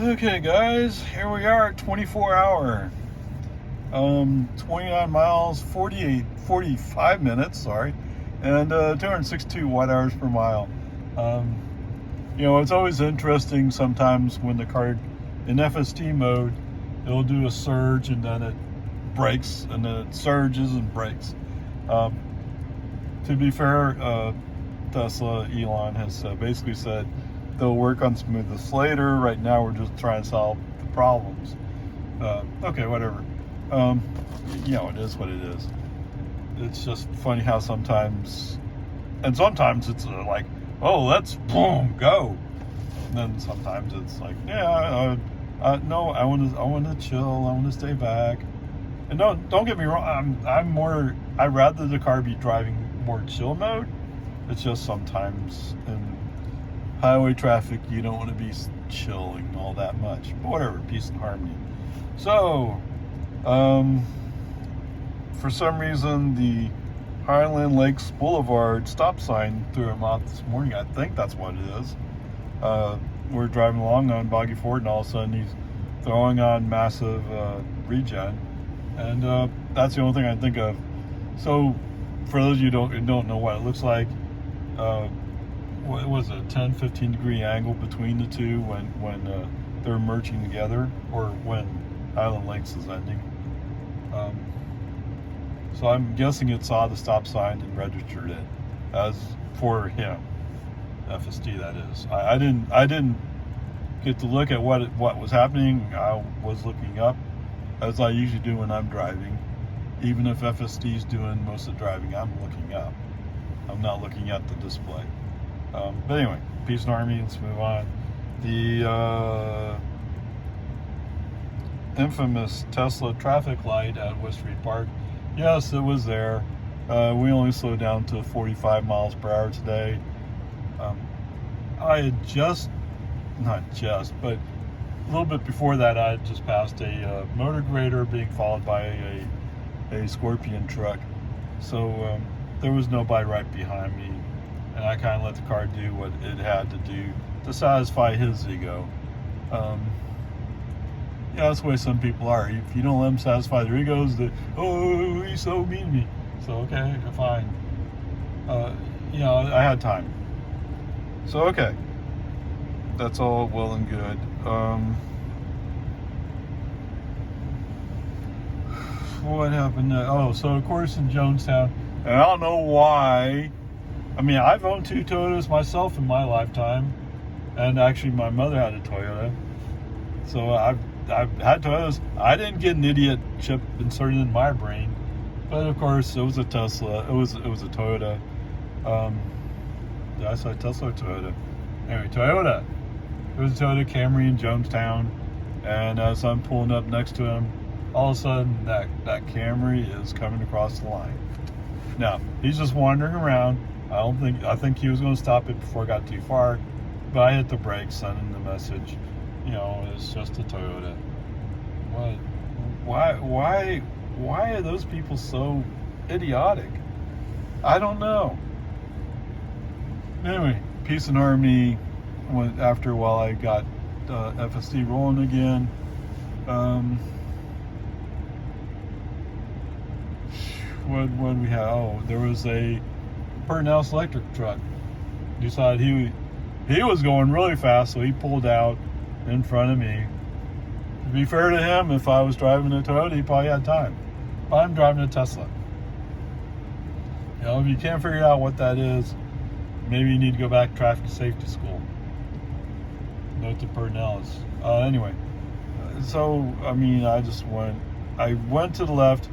Okay, guys, here we are at 24 hour. 29 miles, 45 minutes, sorry, and 262 watt hours per mile. It's always interesting sometimes when the car in FST mode, it'll do a surge and then it brakes, and then it surges and brakes. To be fair, Tesla, Elon has basically said they'll work on some of this later. Right now, we're just trying to solve the problems. Okay, whatever. It is what it is. It's just funny how sometimes it's like, oh, let's boom go, and then sometimes it's like, yeah, no, I want to chill. I want to stay back. And don't get me wrong. I'd rather the car be driving more chill mode. It's just sometimes in highway traffic, you don't want to be chilling all that much. But whatever, peace and harmony. So, for some reason, the Highland Lakes Boulevard stop sign threw him off this morning. I think that's what it is. We're driving along on Boggy Ford, and all of a sudden he's throwing on massive regen, and that's the only thing I think of. So, for those of you who don't know what it looks like, what was it, a 10-15 degree angle between the two when they're merging together, or when Highland Lakes is ending. So I'm guessing it saw the stop sign and registered it as for him, FSD that is. I didn't get to look at what was happening. I was looking up, as I usually do when I'm driving. Even if FSD is doing most of the driving, I'm looking up. I'm not looking at the display. But anyway, peace and harmony. Let's move on. The infamous Tesla traffic light at West Street Park. Yes, it was there. We only slowed down to 45 miles per hour today. I had but a little bit before that, I had just passed a motor grader being followed by a Scorpion truck. So there was nobody right behind me, and I kind of let the car do what it had to do to satisfy his ego. That's the way some people are. If you don't let them satisfy their egos, oh, he's so mean to me. So, okay, fine. I had time. So, okay. That's all well and good. What happened? So of course in Jonestown, and I don't know why. I mean, I've owned 2 Toyotas myself in my lifetime, and actually my mother had a Toyota. So I've had Toyotas. I didn't get an idiot chip inserted in my brain, but of course it was a Tesla. It was a Toyota. Did I say Tesla or Toyota? Anyway, Toyota. It was a Toyota Camry in Jonestown, and as I'm pulling up next to him, all of a sudden that Camry is coming across the line. Now he's just wandering around. I think he was going to stop it before it got too far, but I hit the brakes, sending the message. It's just a Toyota. Why are those people so idiotic? I don't know. Anyway, peace and harmony. After a while, I got FSD rolling again. What did we have? Oh, there was a Pernell's electric truck. Decided he was going really fast, so he pulled out in front of me. To be fair to him, if I was driving a Toyota, he probably had time. But I'm driving a Tesla. If you can't figure out what that is, maybe you need to go back to traffic safety school. Note to Pernell's. Anyway, so I went to the left,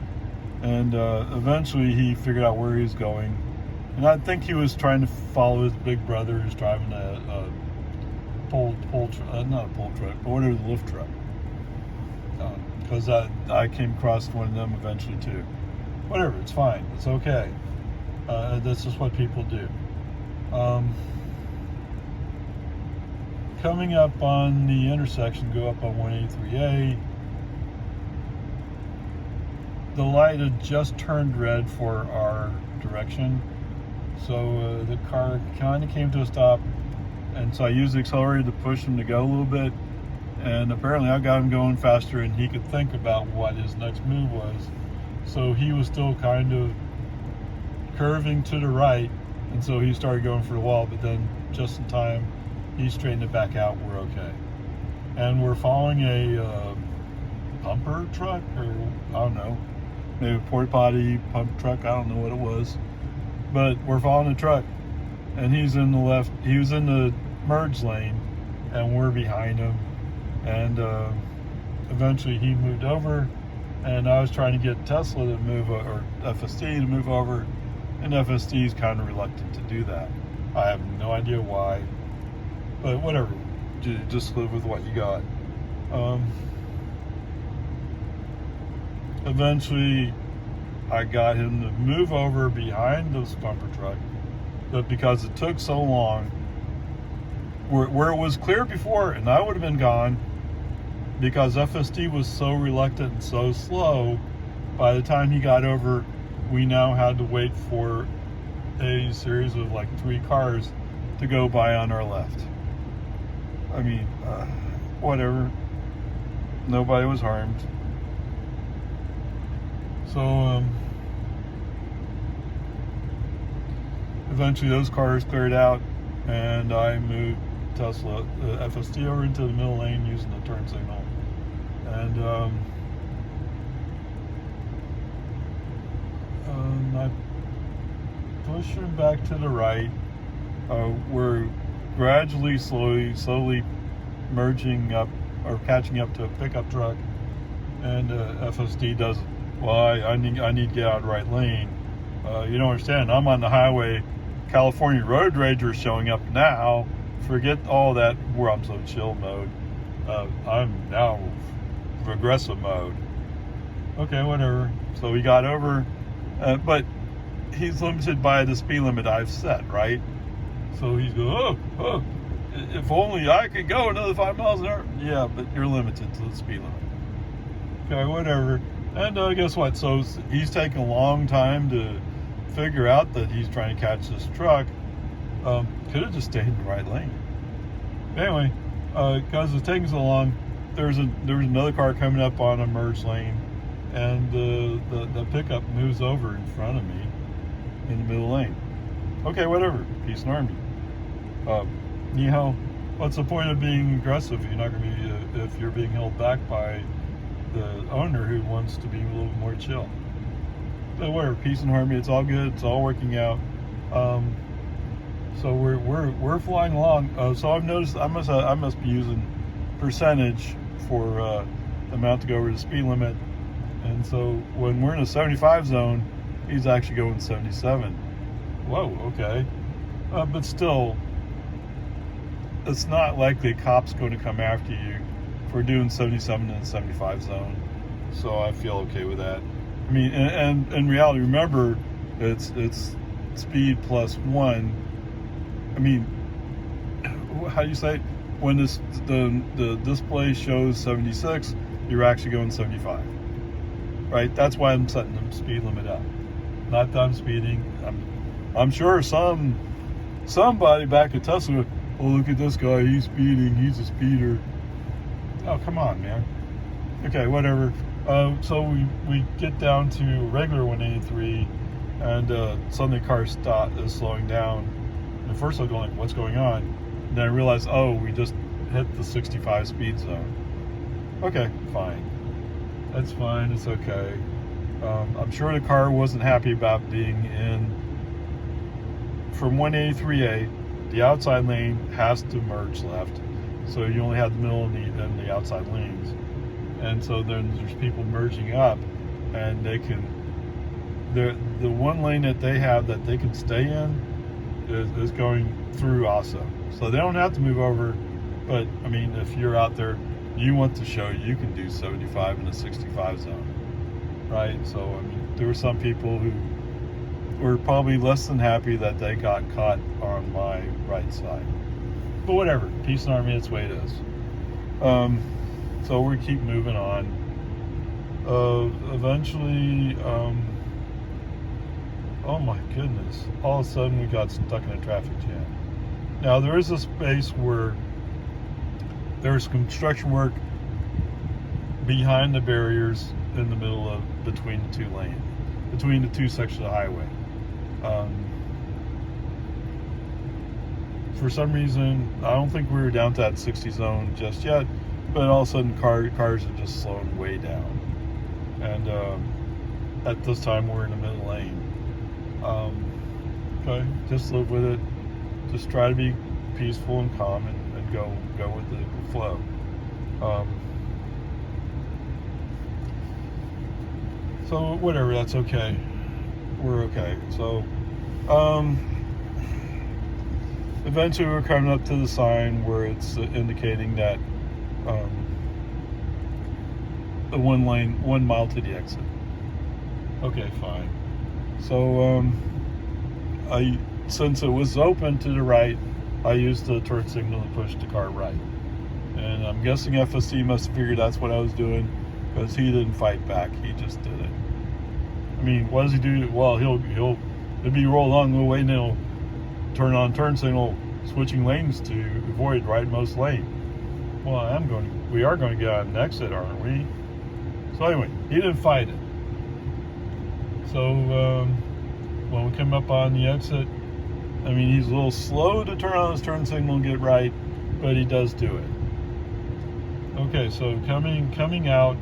and eventually he figured out where he was going. And I think he was trying to follow his big brother who's driving a not a pole truck, but whatever, the lift truck. Because I came across one of them eventually too. Whatever, it's fine. It's okay. That's just what people do. Coming up on the intersection, go up on 183A. The light had just turned red for our direction, so the car kind of came to a stop, and so I used the accelerator to push him to go a little bit, And apparently I got him going faster and he could think about what his next move was. So he was still kind of curving to the right, and so he started going for the wall, but then just in time he straightened it back out. We're okay. And we're following a pumper truck, or I don't know, maybe a porta potty pump truck, I don't know what it was, but we're following the truck, and he was in the merge lane, and we're behind him. And eventually he moved over, and I was trying to get Tesla to move, or FSD to move over, and FSD is kind of reluctant to do that. I have no idea why, but whatever. Just live with what you got. Eventually, I got him to move over behind this bumper truck, but because it took so long, where it was clear before, and I would have been gone, because FSD was so reluctant and so slow, by the time he got over, we now had to wait for a series of like 3 cars to go by on our left. I mean, whatever. Nobody was harmed. So, eventually those cars cleared out, and I moved Tesla, FSD, over into the middle lane using the turn signal. And I pushed him back to the right. We're gradually, slowly merging up, or catching up to a pickup truck, and FSD does, well, I need to get out of the right lane. You don't understand, I'm on the highway, California road rager showing up now, forget all that where I'm so chill mode. I'm now aggressive mode. Okay, whatever. So we got over, but he's limited by the speed limit I've set, right? So he's going, oh, if only I could go another 5 miles an hour. Yeah, but you're limited to the speed limit. Okay, whatever. And guess what? So he's taking a long time to figure out that he's trying to catch this truck. Could have just stayed in the right lane. Anyway, because it's taking so long, there was another car coming up on a merge lane, and the pickup moves over in front of me in the middle lane. Okay, whatever. Peace and harmony. What's the point of being aggressive? You're not going to be, if you're being held back by the owner who wants to be a little more chill. But whatever, peace and harmony. It's all good. It's all working out. So we're flying along. So I've noticed I must be using percentage for the amount to go over the speed limit. And so when we're in a 75 zone, he's actually going 77. Whoa, okay. But still, it's not like the cop's going to come after you for doing 77 in the 75 zone. So I feel okay with that. I mean, and in reality, remember, it's speed plus 1. I mean, how do you say it? When the display shows 76, you're actually going 75, right? That's why I'm setting the speed limit up. Not that I'm speeding. I'm sure somebody back at Tesla, oh, look at this guy, he's speeding, he's a speeder. Oh, come on, man. Okay, whatever. So we get down to regular 183, and suddenly the car is slowing down. And first I'm going, what's going on? And then I realized, oh, we just hit the 65 speed zone. Okay, fine. That's fine, it's okay. I'm sure the car wasn't happy about being in, from 183A, the outside lane has to merge left. So you only have the middle and the outside lanes. And so then there's people merging up, and they can, the one lane that they have that they can stay in is going through also. So they don't have to move over, but I mean, if you're out there, you want to show you can do 75 in a 65 zone, right? So I mean, there were some people who were probably less than happy that they got caught on my right side. But whatever, peace and harmony, it's the way it is. So we keep moving on. Eventually, oh my goodness, all of a sudden we got stuck in a traffic jam. Now there is a space where there's construction work behind the barriers in the middle of between the two sections of the highway. For some reason, I don't think we were down to that 60 zone just yet, but all of a sudden cars are just slowing way down. And at this time, we're in the middle lane. Okay, just live with it. Just try to be peaceful and calm and go with the flow. So whatever, that's okay. We're okay. So eventually we're coming up to the sign where it's indicating that the 1 mile to the exit. Okay, fine. So since it was open to the right, I used the turn signal to push the car right. And I'm guessing FSD must have figured that's what I was doing, because he didn't fight back. He just did it. I mean, what does he do? Well, he'll be rolled on the way, and he'll turn on turn signal, switching lanes to avoid rightmost lane. Well, we are going to get on an exit, aren't we? So anyway, he didn't fight it. So when we come up on the exit, I mean, he's a little slow to turn on his turn signal and get right, but he does do it. Okay, so coming out,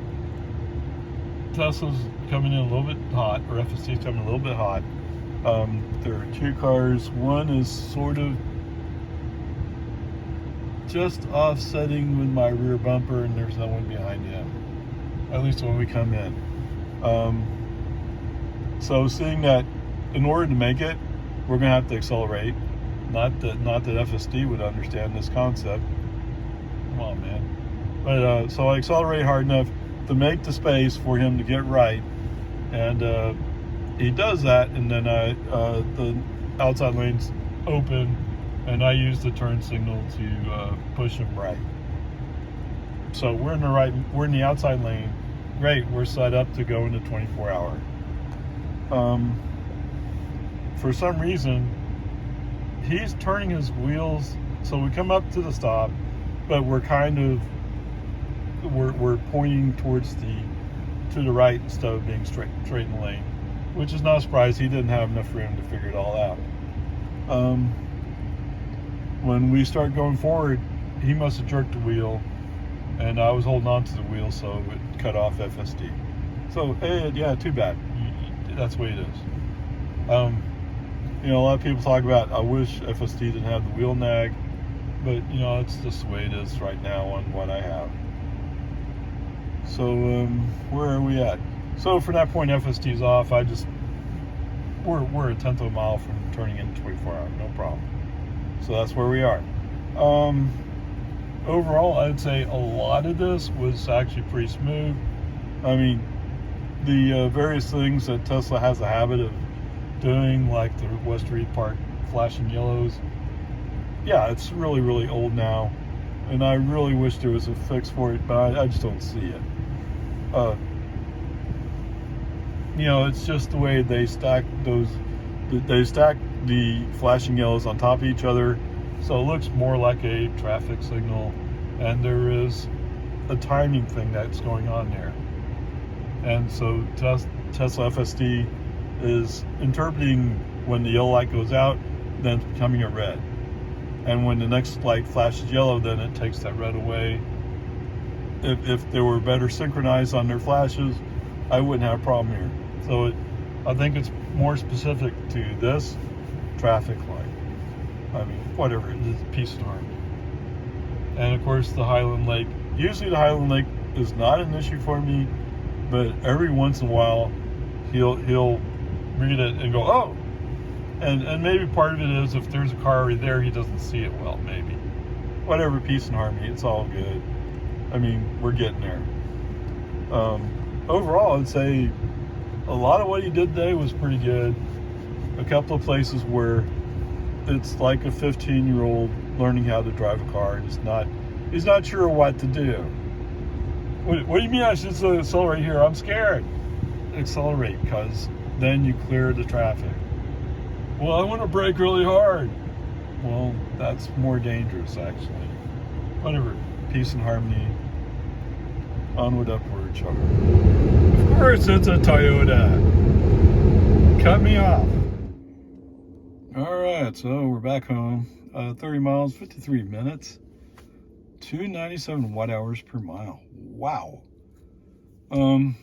Tesla's coming in a little bit hot, or FSD's coming a little bit hot. There are two cars. One is sort of just offsetting with my rear bumper, and there's no one behind him, at least when we come in. So seeing that in order to make it, we're going to have to accelerate. Not that FSD would understand this concept. Come on, man. But so I accelerate hard enough to make the space for him to get right, and he does that, and then the outside lane's open, and I use the turn signal to push him right. So we're in the outside lane. Great, we're set up to go into 24-hour. For some reason, he's turning his wheels, so we come up to the stop, but we're pointing towards to the right instead of being straight in the lane, which is not a surprise. He didn't have enough room to figure it all out. When we start going forward, he must have jerked the wheel, and I was holding on to the wheel, so it cut off FSD. So yeah, too bad. That's the way it is. A lot of people talk about, I wish FSD didn't have the wheel nag, but it's just the way it is right now on what I have. So where are we at? So from that point, FSD's off. We're a tenth of a mile from turning into 24-hour, no problem. So that's where we are. Overall, I'd say a lot of this was actually pretty smooth. I mean, the various things that Tesla has a habit of doing, like the West Reed Park flashing yellows, yeah, it's really, really old now, and I really wish there was a fix for it, but I just don't see it. It's just the way they stack the flashing yellows on top of each other, so it looks more like a traffic signal, and there is a timing thing that's going on there. And so Tesla FSD is interpreting when the yellow light goes out, then it's becoming a red. And when the next light flashes yellow, then it takes that red away. If they were better synchronized on their flashes, I wouldn't have a problem here. So I think it's more specific to this traffic light. I mean, whatever, it's a piece of art. And of course, the Highland Lake. Usually the Highland Lake is not an issue for me, but every once in a while, he'll read it and go, oh! And maybe part of it is if there's a car already there, he doesn't see it well, maybe. Whatever, peace and harmony, it's all good. I mean, we're getting there. Overall, I'd say a lot of what he did today was pretty good. A couple of places where it's like a 15-year-old learning how to drive a car. He's not sure what to do. What do you mean I should accelerate here? I'm scared. Accelerate, because then you clear the traffic. Well, I want to brake really hard. Well, that's more dangerous, actually. Whatever. peace and harmony. Onward, upward, chugger. Of course, it's a Toyota. Cut me off. All right, so we're back home. 30 miles, 53 minutes, 297 watt hours per mile. Wow. So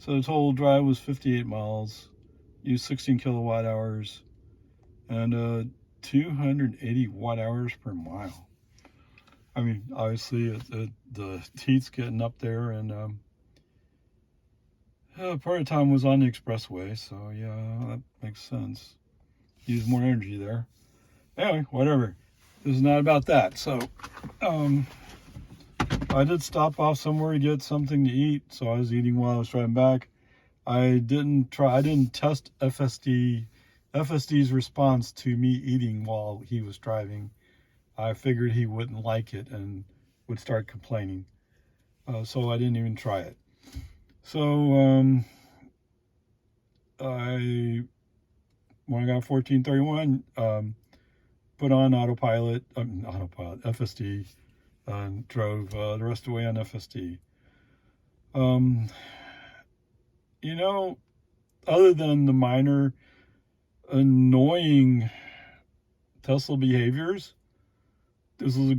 the total drive was 58 miles, used 16 kilowatt hours, and 280 watt hours per mile. I mean, obviously, the heat's getting up there, and part of the time was on the expressway, so yeah, that makes sense. Use more energy there. Anyway, whatever. This is not about that. So, I did stop off somewhere to get something to eat, so I was eating while I was driving back. I didn't test FSD's response to me eating while he was driving. I figured he wouldn't like it and would start complaining. So I didn't even try it. So, when I got 1431, put on autopilot, FSD, and drove the rest of the way on FSD. You know, other than the minor annoying Tesla behaviors, this was a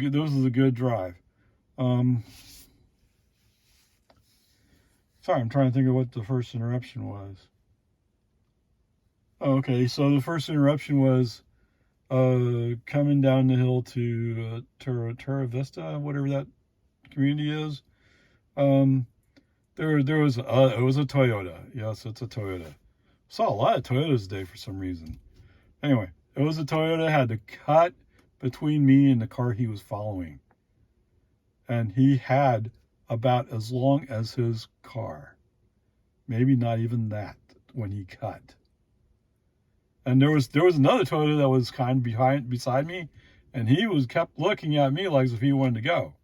good drive. Sorry, I'm trying to think of what the first interruption was. Okay, so the first interruption was coming down the hill to Terra Vista, whatever that community is. It was a Toyota. Yes, it's a Toyota. Saw a lot of Toyotas today for some reason. Anyway, it was a Toyota. Had to cut between me and the car he was following, and he had about as long as his car, maybe not even that, when he cut. And there was another Toyota that was kind of beside me, and he kept looking at me like as if he wanted to go.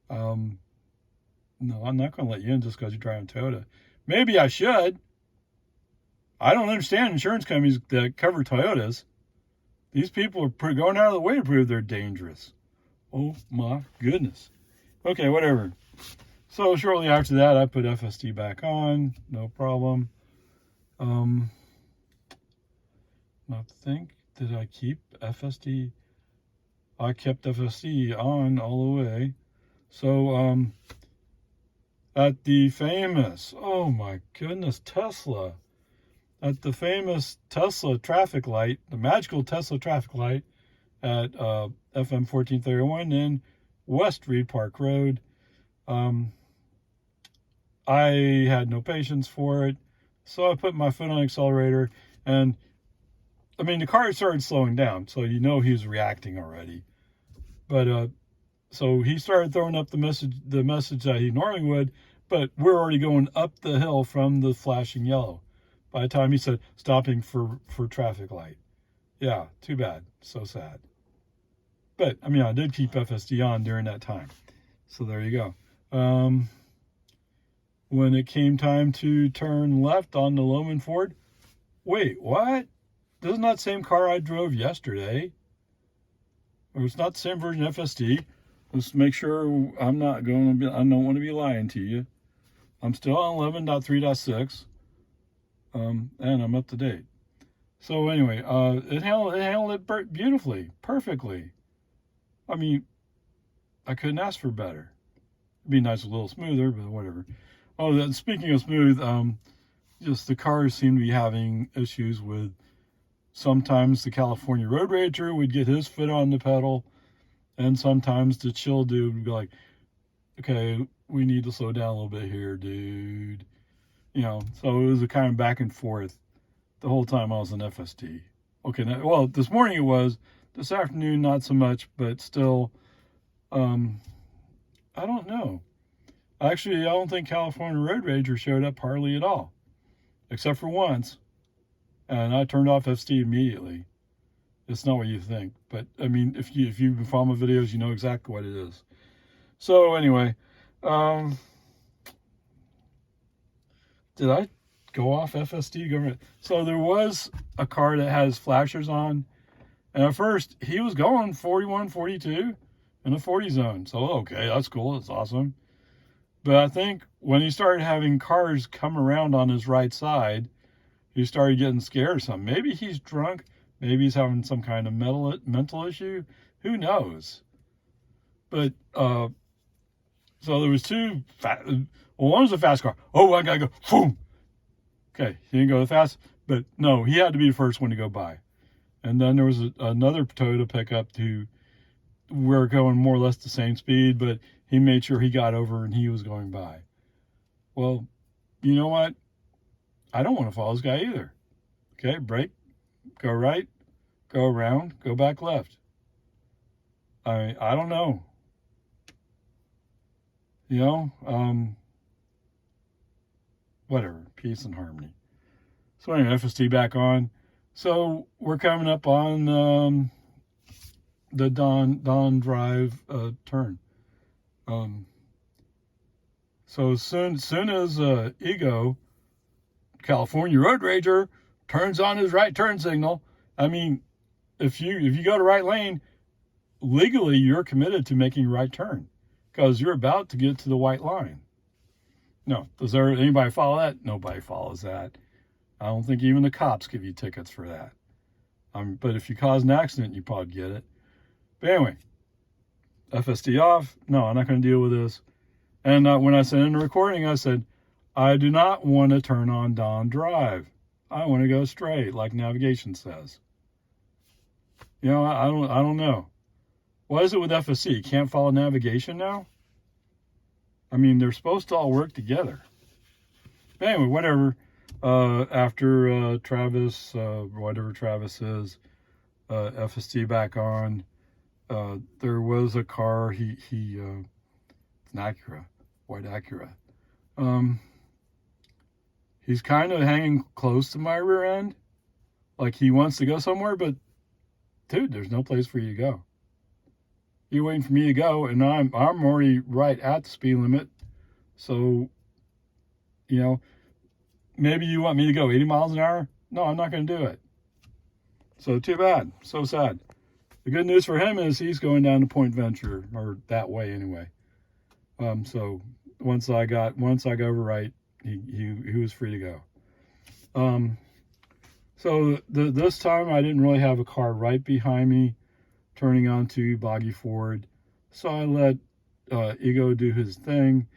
No, I'm not going to let you in just because you're driving Toyota. Maybe I should. I don't understand insurance companies that cover Toyotas. These people are going out of the way to prove they're dangerous. Oh my goodness. Okay, whatever. So shortly after that, I put FSD back on. No problem. Not think, did I keep FSD? I kept FSD on all the way. So, at the famous, oh my goodness, Tesla. At the famous Tesla traffic light, the magical Tesla traffic light at FM 1431 in West Reed Park Road. I had no patience for it, so I put my foot on the accelerator, and I mean, the car started slowing down, so you know he was reacting already. But so he started throwing up the message that he normally would, but we're already going up the hill from the flashing yellow. By the time he said stopping for traffic light. Yeah, too bad. So sad. But I mean, I did keep FSD on during that time. So there you go. When it came time to turn left on the Loman Ford, wait, what? This is not the same car I drove yesterday. Or it's not the same version of FSD. Let's make sure I don't want to be lying to you. I'm still on 11.3.6. And I'm up to date. So anyway, it handled it beautifully, perfectly. I mean, I couldn't ask for better. It'd be nice a little smoother, but whatever. Oh, then speaking of smooth, just the cars seem to be having issues with. Sometimes the California road rager would get his foot on the pedal, and sometimes the chill dude would be like, okay, we need to slow down a little bit here, dude. You know, so it was a kind of back and forth the whole time I was in FSD. Okay, well, this morning it was. This afternoon, not so much, but still, I don't know. Actually, I don't think California road rager showed up hardly at all, except for once. And I turned off FSD immediately. It's not what you think. But, I mean, if you've been following my videos, you know exactly what it is. So, anyway. Did I go off FSD? So, there was a car that has flashers on. And at first, he was going 41, 42. in the 40 zone. So, okay, that's cool. That's awesome. But I think when he started having cars come around on his right side, he started getting scared or something. Maybe he's drunk. Maybe he's having some kind of mental issue. Who knows? But, so there was two, one was a fast car. Oh, I gotta go. Boom. Okay, he didn't go fast, but no, he had to be the first one to go by. And then there was another Toyota pickup who were going more or less the same speed, but he made sure he got over and he was going by. Well, you know what? I don't want to follow this guy either. Okay, brake, go right, go around, go back left. I don't know. You know, whatever, peace and harmony. So anyway, FST back on. So we're coming up on the Don Drive turn. So soon as Ego, California Road Rager, turns on his right turn signal, I mean, if you go to right lane, legally you're committed to making a right turn because you're about to get to the white line. No, does anybody follow that? Nobody follows that. I don't think even the cops give you tickets for that. But if you cause an accident, you probably get it. But anyway, FST off. No, I'm not going to deal with this. And when I said in the recording, I said, I do not want to turn on Don Drive. I want to go straight, like navigation says. You know, I don't know. What is it with FSC? You can't follow navigation now? I mean, they're supposed to all work together. But anyway, whatever. After Travis, whatever Travis is, FST back on, there was a car, it's an Acura, white Acura. He's kind of hanging close to my rear end, like he wants to go somewhere, but dude, there's no place for you to go. You're waiting for me to go, and I'm already right at the speed limit. So, you know, maybe you want me to go 80 miles an hour? No, I'm not going to do it. So too bad. So sad. The good news for him is he's going down to Point Venture, or that way anyway. So once I got over right, he was free to go. So this time I didn't really have a car right behind me turning onto Boggy Ford. So I let Ego do his thing.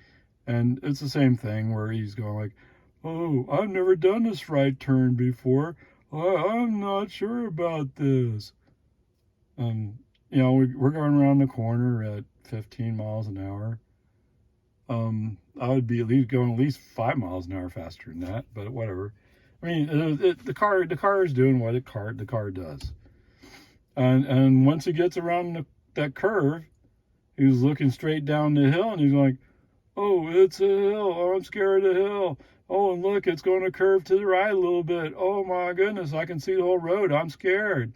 And it's the same thing where he's going like, oh, I've never done this right turn before. I'm not sure about this. You know, we're going around the corner at 15 miles an hour. I would be going at least 5 miles an hour faster than that, but whatever. I mean, the car is doing what the car does. And once he gets around that curve, he was looking straight down the hill, and he's like, oh, it's a hill. Oh, I'm scared of the hill. Oh, and look, it's going to curve to the right a little bit. Oh, my goodness, I can see the whole road. I'm scared.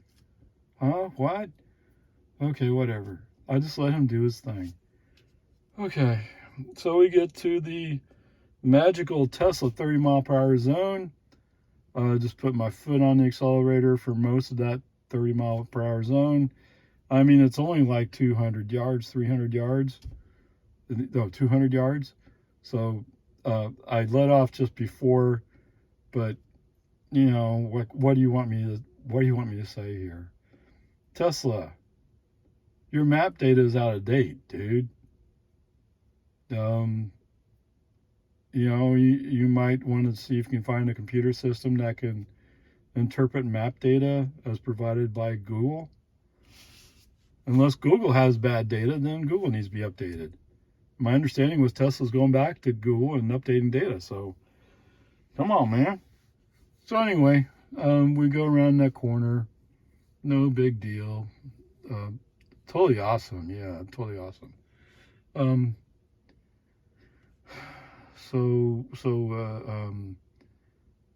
Huh? What? Okay, whatever. I just let him do his thing. Okay, so we get to the magical Tesla 30 mile per hour zone. Just put my foot on the accelerator for most of that 30 mile per hour zone. I mean, it's only like 200 yards, 300 yards. No, 200 yards. So I let off just before, but you know, what do you want me to say here? Tesla, your map data is out of date, dude. You know, you might want to see if you can find a computer system that can interpret map data as provided by Google. Unless Google has bad data, then Google needs to be updated. My understanding was Tesla's going back to Google and updating data, so come on, man. So anyway, we go around that corner. No big deal. Totally awesome. Yeah, totally awesome.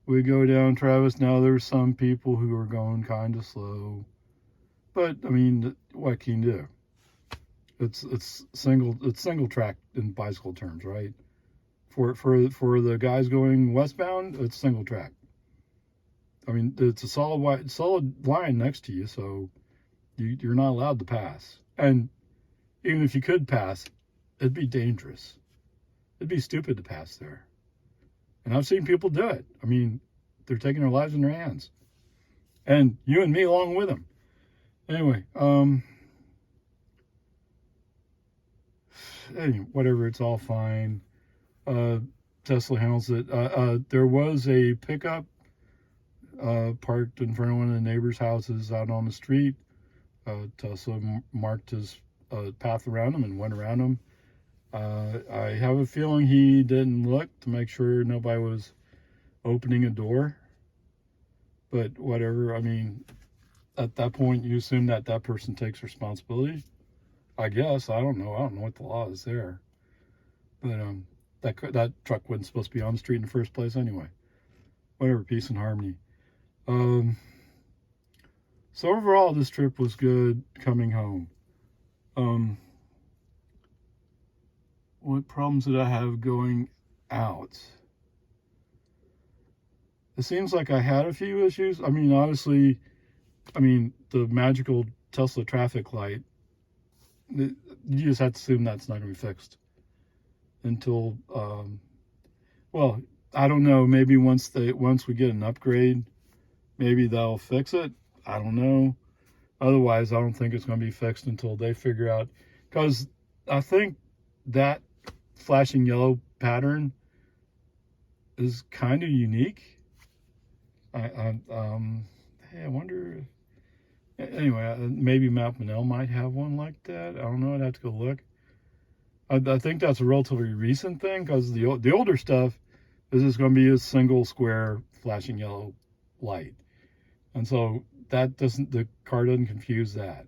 We go down Travis. Now there's some people who are going kind of slow, but I mean, what can you do? It's single track in bicycle terms, right? For the guys going westbound, it's single track. I mean, it's a solid line next to you, so you're not allowed to pass. And even if you could pass, it'd be dangerous. It'd be stupid to pass there. And I've seen people do it. I mean, they're taking their lives in their hands. And you and me along with them. Anyway, whatever, it's all fine. Tesla handles it. There was a pickup parked in front of one of the neighbors' houses out on the street. Tesla marked his path around him and went around him. I have a feeling he didn't look to make sure nobody was opening a door. But whatever, I mean, at that point, you assume that that person takes responsibility. I guess. I don't know what the law is there. But that truck wasn't supposed to be on the street in the first place anyway. Whatever, peace and harmony. So overall, this trip was good coming home. What problems did I have going out? It seems like I had a few issues. I mean, obviously, the magical Tesla traffic light, you just have to assume that's not going to be fixed until, well, I don't know, maybe once we get an upgrade, maybe they'll fix it. I don't know. Otherwise, I don't think it's going to be fixed until they figure out, because I think that flashing yellow pattern is kind of unique. Hey, I wonder. Anyway, maybe Mount Manel might have one like that. I don't know. I'd have to go look. I think that's a relatively recent thing, because the older stuff is just going to be a single square flashing yellow light, and so the car doesn't confuse that.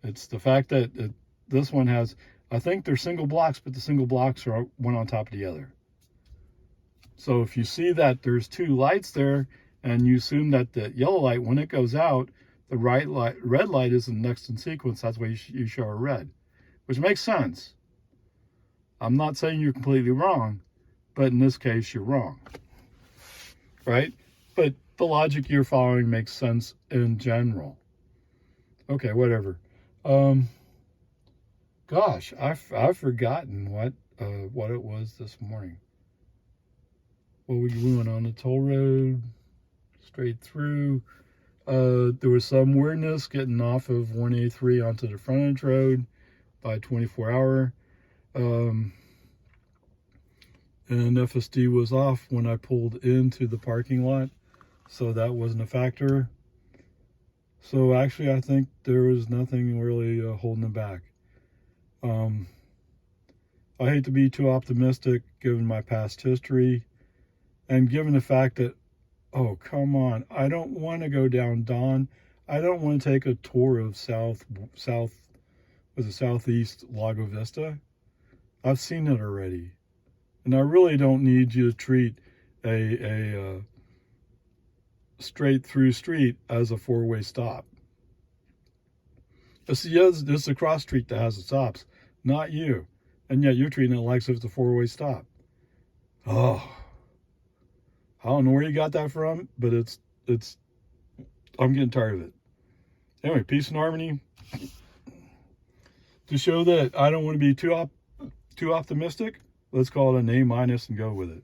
It's the fact that this one has, I think they're single blocks, but the single blocks are one on top of the other. So if you see that there's two lights there, and you assume that the yellow light, when it goes out, the red light is the next in sequence. That's why you show a red, which makes sense. I'm not saying you're completely wrong, but in this case, you're wrong, right? But the logic you're following makes sense in general. Okay, whatever. Gosh, I've forgotten what it was this morning. Well, we went on the toll road, straight through. There was some weirdness getting off of 183 onto the frontage road by 24-hour. And FSD was off when I pulled into the parking lot, so that wasn't a factor. So actually, I think there was nothing really holding them back. I hate to be too optimistic given my past history, and given the fact that, oh, come on, I don't want to go down Dawn. I don't want to take a tour of southeast Lago Vista. I've seen it already. And I really don't need you to treat a straight through street as a four-way stop. It's the cross street that has the stops, not you. And yet you're treating it like if it's a four-way stop. Oh, I don't know where you got that from, but I'm getting tired of it. Anyway, peace and harmony. To show that I don't want to be too optimistic, let's call it an A- and go with it.